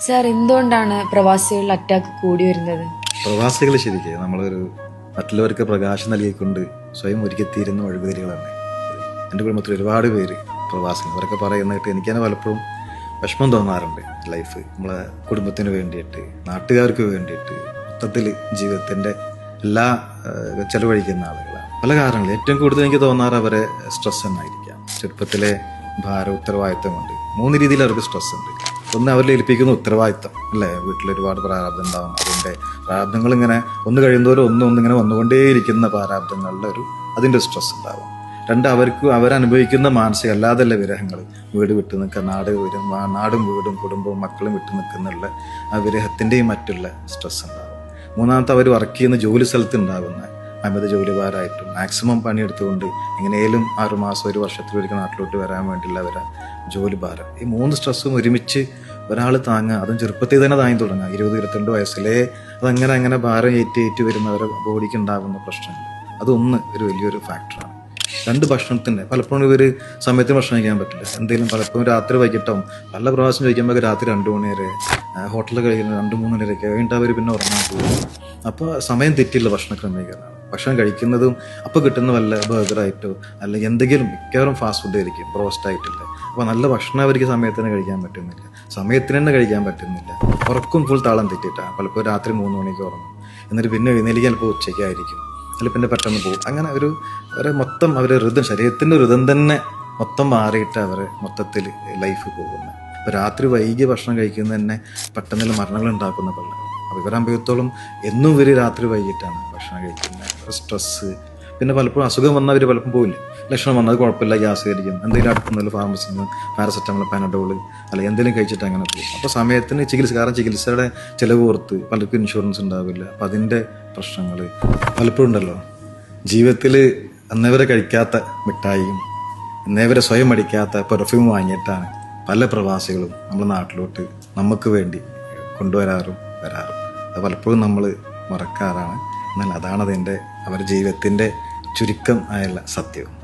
Sir, എന്തുകൊണ്ടാണ് പ്രവാസികളിൽ attack കൂടി വരുന്നത്? പ്രവാസികൾ ശരിക്കും നമ്മളൊരു മറ്റുള്ളവർക്ക് പ്രകാശം നൽകിക്കൊണ്ട് സ്വയം ഒരുക്കിത്തീരുന്ന വഴുകുതിരികളാണ്. എൻ്റെ കുടുംബത്തിൽ ഒരുപാട് പേര് പ്രവാസികൾ. അവരൊക്കെ പറയുന്നതായിട്ട് എനിക്ക് തന്നെ പലപ്പോഴും വിഷമം തോന്നാറുണ്ട്. ലൈഫ് നമ്മളെ കുടുംബത്തിന് വേണ്ടിയിട്ട്, നാട്ടുകാർക്ക് വേണ്ടിയിട്ട്, മൊത്തത്തിൽ ജീവിതത്തിൻ്റെ എല്ലാ ചെലവഴിക്കുന്ന ആളുകളാണ്. പല കാരണങ്ങൾ ഏറ്റവും കൂടുതൽ എനിക്ക് തോന്നാറ് അവരെ സ്ട്രെസ് എന്നായിരിക്കാം. ചെറുപ്പത്തിലെ ഭാരം, ഉത്തരവാദിത്തം കൊണ്ട് 3 രീതിയിൽ അവർക്ക് സ്ട്രെസ് ഉണ്ട്. ഒന്ന്, അവരിൽ ഏൽപ്പിക്കുന്ന ഉത്തരവാദിത്തം അല്ലേ, വീട്ടിൽ ഒരുപാട് പ്രാരാബ്ദം ഉണ്ടാവും. അതിൻ്റെ പ്രാരാബ്ദങ്ങൾ ഇങ്ങനെ ഒന്ന് കഴിയുന്നവരും ഒന്നിങ്ങനെ വന്നുകൊണ്ടേയിരിക്കുന്ന പ്രാരാബ്ദങ്ങളുടെ അതിൻ്റെ സ്ട്രെസ് ഉണ്ടാവും. 2, അവരനുഭവിക്കുന്ന മാനസിക അല്ലാതല്ല വിരഹങ്ങൾ, വീട് വിട്ടു നിൽക്കുക, നാടും വീടും കുടുംബവും മക്കളും വിട്ടു നിൽക്കുന്നുള്ള ആ വിരഹത്തിൻ്റെയും മറ്റുള്ള സ്ട്രെസ് ഉണ്ടാവും. 3, അവർ വർക്ക് ചെയ്യുന്ന ജോലി സ്ഥലത്ത് ഉണ്ടാകുന്ന അമിത ജോലിഭാരമായിട്ടും മാക്സിമം പണിയെടുത്തുകൊണ്ട് എങ്ങനെയും 6 മാസം 1 വർഷത്തിലൊരിക്കൽ നാട്ടിലോട്ട് വരാൻ വേണ്ടിയുള്ള അവരെ ജോലിഭാരം. ഈ 3 സ്ട്രെസ്സും ഒരുമിച്ച് ഒരാൾ താങ്ങുക, അതും ചെറുപ്പത്തിൽ തന്നെ താങ്ങി തുടങ്ങുക. 20-22 വയസ്സിലേ അതങ്ങനെ ഭാരം ഏറ്റി വരുന്നവരെ ബോഡിക്ക് ഉണ്ടാകുന്ന പ്രശ്നങ്ങൾ, അതൊന്ന് ഒരു വലിയൊരു ഫാക്ടറാണ്. 2, ഭക്ഷണത്തിൻ്റെ പലപ്പോഴും ഇവർ സമയത്തിന് ഭക്ഷണം കഴിക്കാൻ പറ്റില്ല. എന്തെങ്കിലും പലപ്പോഴും രാത്രി വൈകിട്ടാവും. പല പ്രാവശ്യം കഴിക്കുമ്പോൾ രാത്രി 2 മണി വരെ, ഹോട്ടലിൽ കഴിക്കുന്നത് 2-3 മണി വരെയൊക്കെ കഴിഞ്ഞിട്ട് അവർ പിന്നെ ഉറങ്ങാൻ പോകും. അപ്പോൾ സമയം തെറ്റില്ല ഭക്ഷണ ക്രമീകരണമാണ്. ഭക്ഷണം കഴിക്കുന്നതും അപ്പോൾ കിട്ടുന്ന വല്ല ബർഗറായിട്ടോ അല്ലെങ്കിൽ എന്തെങ്കിലും മിക്കവാറും ഫാസ്റ്റ് ഫുഡ് ആയിരിക്കും, ബ്രോസ്റ്റ് ആയിട്ടില്ല. അപ്പോൾ നല്ല ഭക്ഷണം അവർക്ക് സമയത്തിന് കഴിക്കാൻ പറ്റുന്നില്ല, സമയത്തിന് തന്നെ കഴിക്കാൻ പറ്റുന്നില്ല. ഉറക്കും ഫുൾ താളം തെറ്റിയിട്ടാണ്. പലപ്പോൾ രാത്രി 3 മണിക്ക് ഉറങ്ങും, എന്നിട്ട് പിന്നെ എഴുന്നേൽക്കാൻ ചിലപ്പോൾ ഉച്ചയ്ക്കായിരിക്കും, അല്ലെങ്കിൽ പിന്നെ പെട്ടെന്ന് പോകും. അങ്ങനെ അവരെ മൊത്തം ശരീരത്തിൻ്റെ ഋതം തന്നെ മൊത്തം മാറിയിട്ട് അവരെ മൊത്തത്തിൽ ലൈഫ് പോകുന്നത്. അപ്പോൾ രാത്രി വൈകി ഭക്ഷണം കഴിക്കുന്നത് തന്നെ പെട്ടെന്നുള്ള മരണങ്ങൾ ഉണ്ടാക്കുന്ന കൊല്ലം. അപ്പോൾ ഇവരാകുമ്പോഴത്തോളം എന്നും ഇവർ രാത്രി വൈകിട്ടാണ് ഭക്ഷണം കഴിക്കുന്നത്. സ്ട്രെസ്സ്, പിന്നെ പലപ്പോഴും അസുഖം വന്നാൽ അവർ പലപ്പോഴും പോയില്ല. ലക്ഷണം വന്നാൽ കുഴപ്പമില്ല, ഗ്യാസ് കഴിക്കും, എന്തെങ്കിലും അടുത്തുനിന്നുള്ള ഫാർമസിയിൽ നിന്ന് പാരസെറ്റമോൾ, പാനഡോൾ അല്ലെങ്കിൽ എന്തെങ്കിലും കഴിച്ചിട്ട് അങ്ങനെ പോകും. അപ്പോൾ സമയത്തിന് ചികിത്സയുടെ ചിലവ് ഓർത്ത് പലർക്കും ഇൻഷുറൻസ് ഉണ്ടാവില്ല. അപ്പം അതിൻ്റെ പ്രശ്നങ്ങൾ പലപ്പോഴും ഉണ്ടല്ലോ. ജീവിതത്തിൽ അന്നേവരെ കഴിക്കാത്ത മിഠായിയും അന്നേവരെ സ്വയം അടിക്കാത്ത പെർഫ്യൂം വാങ്ങിയിട്ടാണ് പല പ്രവാസികളും നമ്മുടെ നാട്ടിലോട്ട് നമുക്ക് വേണ്ടി കൊണ്ടുവരാറും. അത് പലപ്പോഴും നമ്മൾ മറക്കാറാണ്. എന്നാൽ അതാണ് അവരുടെ ജീവിതത്തിൻ്റെ ചുരുക്കം ആയുള്ള സത്യവും.